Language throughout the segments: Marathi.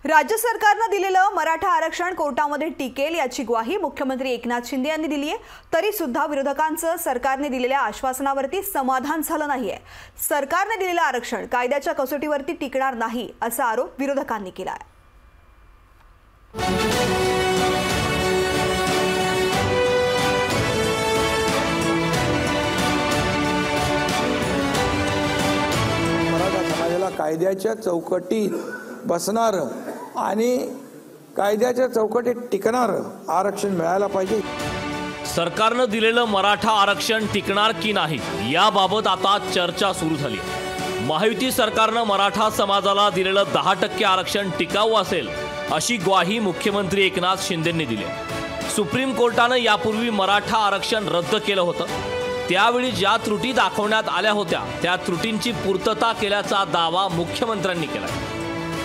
राज्य सरकारनं दिलेलं मराठा आरक्षण कोर्टामध्ये टिकेल याची ग्वाही मुख्यमंत्री एकनाथ शिंदे यांनी दिली आहे। तरी सुद्धा विरोधकांचं सरकारने दिलेल्या आश्वासनावरती समाधान झालं नाहीये। सरकारने दिलेलं आरक्षण कायद्याच्या कसोटीवरती टिकणार नाही असा आरोप विरोधकांनी केला आहे। मराठा समाजाला कायद्याच्या चौकटीत बसणार आणि कायद्याच्या चौकटीत टिकणार आरक्षण मिळायला पाहिजे। सरकारने दिलेलं मराठा आरक्षण टिकणार की नाही याबाबत आता चर्चा सुरू झाली आहे। महायुती सरकारने मराठा समाजाला दिलेलं 10% आरक्षण टिकाऊ असेल अशी ग्वाही मुख्यमंत्री एकनाथ शिंदेंनी दिली। सुप्रीम कोर्टाने यापूर्वी मराठा आरक्षण रद्द केलं होतं। त्यावेळी ज्या त्रुटी दाखवण्यात आल्या होत्या त्या त्रुटींची पूर्तता केल्याचा दावा मुख्यमंत्र्यांनी केला।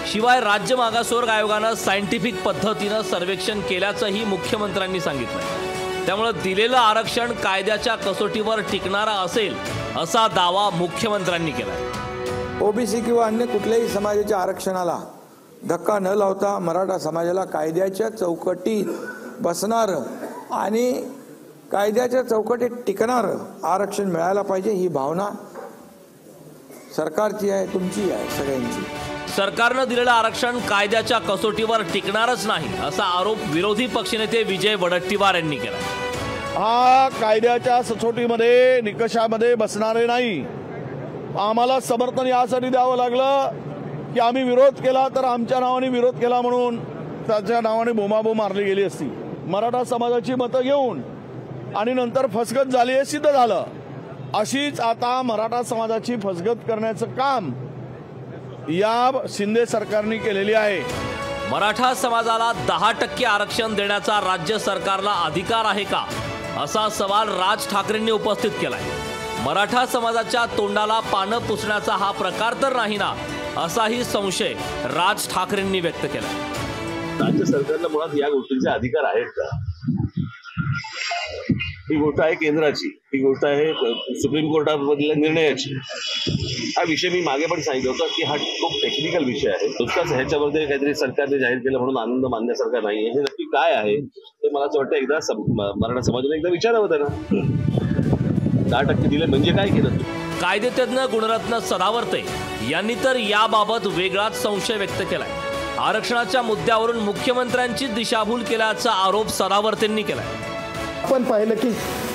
शिवाय राज्य मागासवर्ग आयोगाने सायंटिफिक पद्धतीने सर्वेक्षण केल्याचंही मुख्यमंत्र्यांनी सांगितलं। त्यामुळे दिलेलं आरक्षण कायद्याच्या कसोटीवर टिकणारा असेल असा दावा मुख्यमंत्र्यांनी केला। ओबीसी किंवा अन्य कुठल्याही समाजाच्या आरक्षणाला धक्का न लावता मराठा समाजाला कायद्याच्या चौकटीत बसणार आणि कायद्याच्या चौकटीत टिकणार आरक्षण मिळायला पाहिजे ही भावना सरकारची आहे, तुमची आहे, सगळ्यांची। सरकारने दिलेलं आरक्षण कायद्याच्या कसोटीवर टिकणारच नाही असा आरोप विरोधी पक्षनेते विजय वडेट्टीवार यांनी केला। हा कायद्याच्या कसोटीमध्ये निकषामध्ये बसणारे नाही। आम्हाला समर्थन यासाठी द्यावं लागलं की आम्ही विरोध केला तर आमच्या नावाने विरोध केला म्हणून त्याच्या नावाने बोंबाबोंब मारली गेली असती। मराठा समाजाची मतं घेऊन आणि नंतर फसगत झाली हे सिद्ध झालं। अशीच आता मराठा समाजाची फसगत करण्याचं काम या शिंदे सरकारने केलेली आहे। मराठा समाजाला 10% आरक्षण देण्याचा राज्य सरकारला अधिकार आहे का असा सवाल राज ठाकरेंनी उपस्थित केलाय। मराठा समाजाच्या तोंडाला पानं पुसण्याचा हा प्रकार तर नाही ना असाही संशय राज ठाकरेंनी व्यक्त केलाय। राज्य सरकारला मुळात या गोष्टींचे अधिकार आहेत का? ही गोष्ट आहे केंद्राची, ही गोष्ट आहे सुप्रीम कोर्टामधल्या निर्णयाची। हा विषय मी मागे पण सांगितलं होतं की हा खूप टेक्निकल विषय आहे। नुसताच ह्याच्यामध्ये काहीतरी सरकारने जाहीर केलं म्हणून आनंद मानण्यासारखा नाहीये। हे नक्की काय आहे ते मला असं वाटतं एकदा मराठा समाजाने एकदा विचारावं त्यांना। 10% दिले म्हणजे काय केलं? कायदेतज्ञ गुणरत्न सदावर्ते यांनी तर याबाबत वेगळाच संशय व्यक्त केलाय। आरक्षणाच्या मुद्द्यावरून मुख्यमंत्र्यांची दिशाभूल केल्याचा आरोप सदावर्तेंनी केलाय। आपण पाहिलं की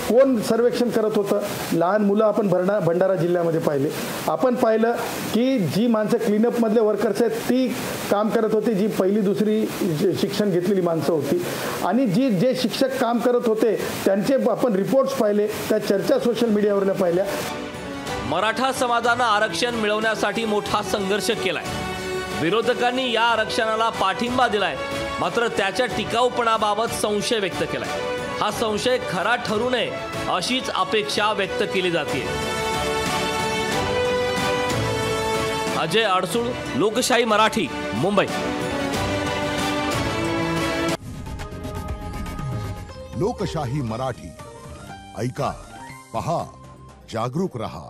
कोण सर्वेक्षण करत होतं, लहान मुलं आपण भंडारा जिल्ह्यामध्ये पाहिले। आपण पाहिलं की जी माणसं क्लीनअप मधले वर्कर्स आहेत ती काम करत होती, जी पहिली दुसरी शिक्षण घेतलेली माणसं होती आणि जे शिक्षक काम करत होते त्यांचे आपण रिपोर्ट्स पाहिले, त्या चर्चा सोशल मीडियावरल्या पाहिल्या। मराठा समाजानं आरक्षण मिळवण्यासाठी मोठा संघर्ष केलाय। विरोधकांनी या आरक्षणाला पाठिंबा दिलाय, मात्र त्याच्या टिकाऊपणाबाबत संशय व्यक्त केलाय। हा संशय खरा ठरू नये अशीच अपेक्षा व्यक्त केली जाते। अजय अडसूळ, लोकशाही मराठी, मुंबई। लोकशाही मराठी ऐका, पहा, जागरूक रहा।